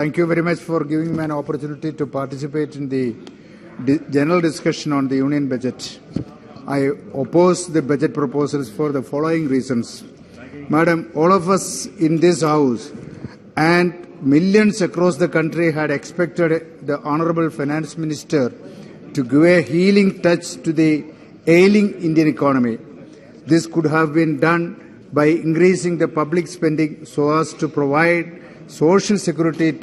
Thank you very much for giving me an opportunity to participate in the general discussion on the Union budget. I oppose the budget proposals for the following reasons. Madam, all of us in this House and millions across the country had expected the Honourable Finance Minister to give a healing touch to the ailing Indian economy. This could have been done by increasing the public spending so as to provide social security net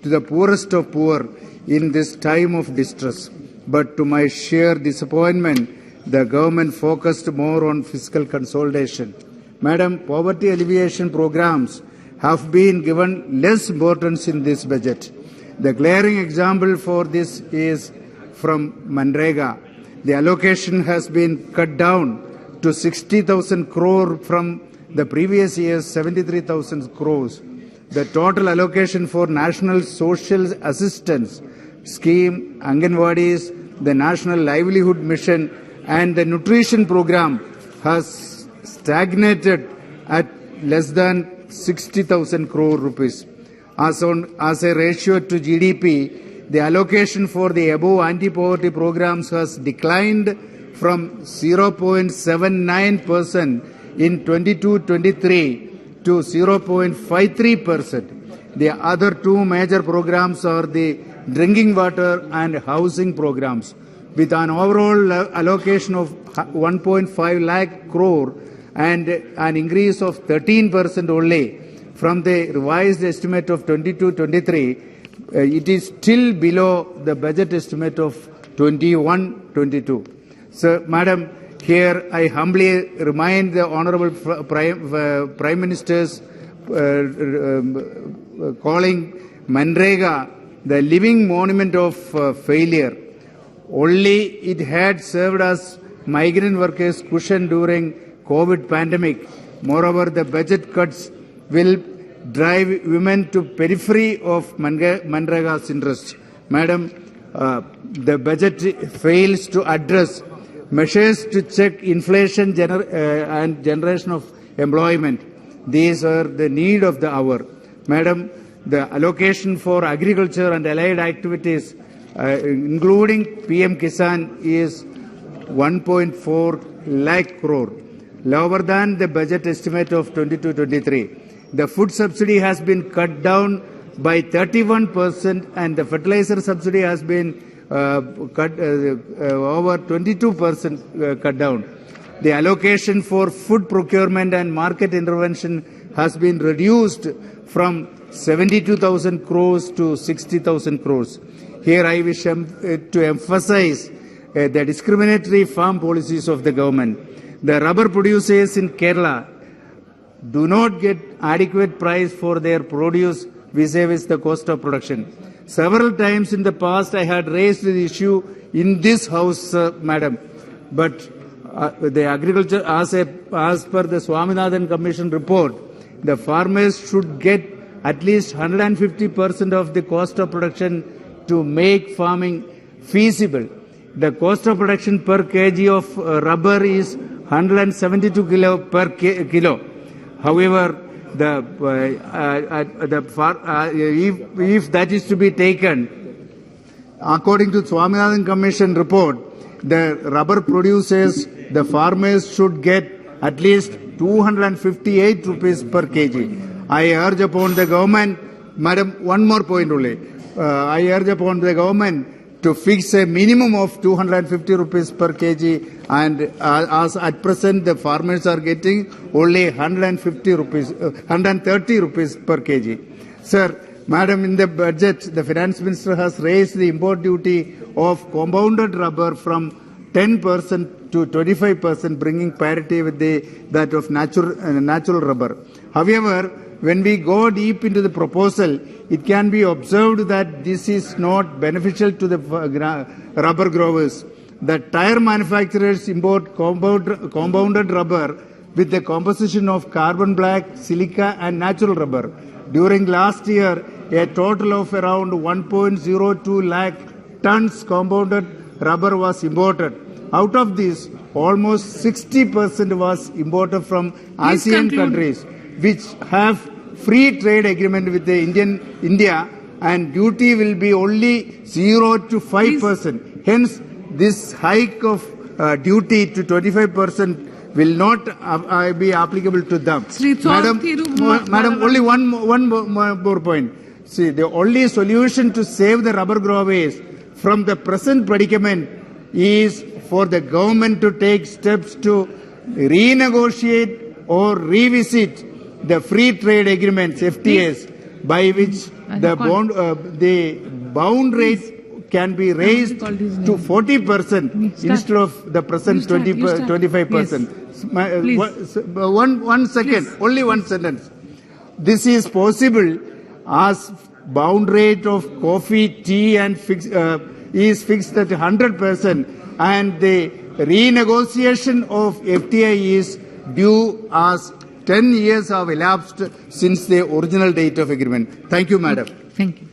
to the poorest of poor in this time of distress. But to my sheer disappointment, the government focused more on fiscal consolidation. Madam, poverty alleviation programs have been given less importance in this budget. The glaring example for this is from Manrega. The allocation has been cut down to 60,000 crore from the previous year's 73,000 crores. The total allocation for National Social Assistance Scheme, Anganwadis, the National Livelihood Mission and the Nutrition Program has stagnated at less than 60,000 crore rupees. As a ratio to GDP, the allocation for the above anti-poverty programs has declined from 0.79% in 22-23 to 0.53%. The other two major programs are the drinking water and housing programs. With an overall allocation of 1.5 lakh crore and an increase of 13% only from the revised estimate of 22-23, it is still below the budget estimate of 21-22. So, Madam, here I humbly remind the Honourable Prime Minister's calling Manrega the living monument of failure. Only it had served as migrant workers' cushion during COVID pandemic. Moreover, the budget cuts will drive women to periphery of Manrega's interests. Madam, the budget fails to address measures to check inflation and generation of employment. These are the need of the hour. Madam, the allocation for agriculture and allied activities, including PM Kisan, is 1.4 lakh crore, lower than the budget estimate of 22-23. The food subsidy has been cut down by 31% and the fertilizer subsidy has been over 22% cut down. The allocation for food procurement and market intervention has been reduced from 72,000 crores to 60,000 crores. Here I wish to emphasize the discriminatory farm policies of the government. The rubber producers in Kerala do not get adequate price for their produce vis-a-vis the cost of production. Several times in the past I had raised the issue in this House, Madam, but the agriculture, as per the Swaminathan Commission report, the farmers should get at least 150% of the cost of production to make farming feasible. The cost of production per kg of rubber is 172 kilo per kilo. However, if that is to be taken, according to Swaminathan Commission report, the rubber producers, the farmers should get at least 258 rupees per kg. I urge upon the government, Madam, one more point only. I urge upon the government to fix a minimum of 250 rupees per kg, and as at present the farmers are getting only 130 rupees per kg. Sir, Madam, in the budget, the Finance Minister has raised the import duty of compounded rubber from 10% to 25%, bringing parity with that of natural rubber. However, when we go deep into the proposal, it can be observed that this is not beneficial to the rubber growers. The tire manufacturers import compounded rubber with the composition of carbon black, silica and natural rubber. During last year, a total of around 1.02 lakh tons compounded rubber was imported. Out of this, almost 60% was imported from ASEAN countries, which have free trade agreement with the India, and duty will be only 0 to 5%. Hence, this hike of duty to 25% will not be applicable to them. Madam, only one more point. See, the only solution to save the rubber growers from the present predicament is for the government to take steps to renegotiate or revisit the free trade agreements, FTAs, by which the bound rate can be raised to 40% instead of the present 25%. One second, only one sentence. This is possible as bound rate of coffee, tea and is fixed at 100%, and the renegotiation of FTA is due as 10 years have elapsed since the original date of agreement. Thank you, Madam. Thank you.